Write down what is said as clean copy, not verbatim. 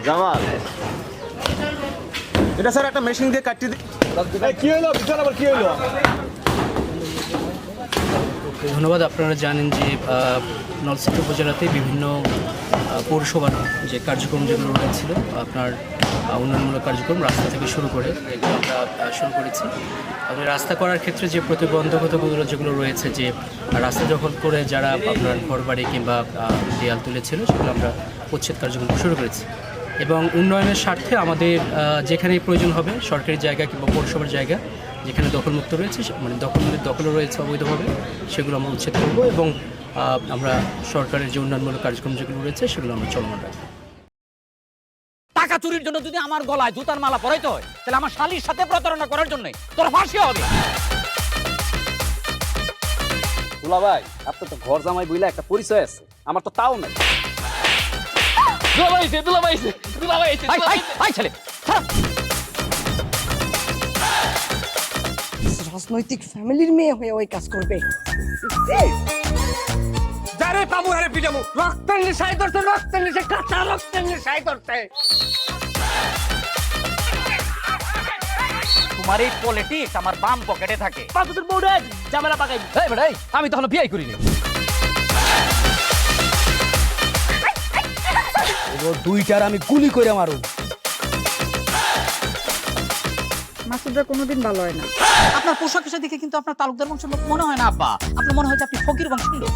জামাল এটা স্যার একটা মেশিন দিয়ে কাটতে কি হলো বিশাল আবার কি হলো? ধন্যবাদ। আপনারা জানেন যে নলছিটি উপজেলাতে বিভিন্ন পৌরসভার যে কার্যক্রম যেগুলো রয়েছিল আপনার উন্নয়নমূলক কার্যক্রম রাস্তা থেকে শুরু করে এগুলো আমরা শুরু করেছি। আপনার রাস্তা করার ক্ষেত্রে যে প্রতিবন্ধকতাগুলো যেগুলো রয়েছে, যে রাস্তা দখল করে যারা আপনার ঘরবাড়ি কিংবা দেয়াল তুলেছিল সেগুলো আমরা উচ্ছেদ কার্যক্রম শুরু করেছি। এবং উন্নয়নের স্বার্থে আমাদের যেখানেই প্রয়োজন হবে সরকারি জায়গা কিংবা পৌরসভার জায়গা যেখানে দখলমুক্ত রয়েছে, মানে দখলও রয়েছে অবৈধভাবে, সেগুলো আমরা উচ্ছেদ করব এবং আমরা সরকারের যে উন্নয়নমূলক কার্যক্রম যেগুলো রয়েছে সেগুলো আমরা চলমান রাখবো। টাকা চুরির জন্য যদি আমার গলায় জুতার মালা পরাইতে হয়, তাহলে আমার শালীর সাথে প্রতারণা করার জন্য তোর ফাঁসি হবে। দুলা ভাই, আপনার তো ঘর জামাই বইলা একটা পরিচয় আছে, আমার তো তাও নাই। রাজনৈতিক ফ্যামিলির মেয়ে হয়ে ওই কাজ করবে। যারে পাবো হারে পিটামু, রক্তের নেশায় ধরতে, রক্তের নেশায়, কাঁচা রক্তের নেশায় ধরতে। তোমার এই পলিটিক্স আমার বাম পকেটে থাকে। পাঁচদের বউরে ঝামেলা পাকাই। এই বেটা, আমি তখন বিয়ে করিনি। দুইটার আমি গুলি করে মারুম। মাসুদরা কোনোদিন ভালো হয় না। আপনার পোশাক আশাক দেখে কিন্তু আপনার তালুকদার বংশের লোক মনে হয় না আব্বা, আপনার মনে হয় যে আপনি ফকির বংশের লোক।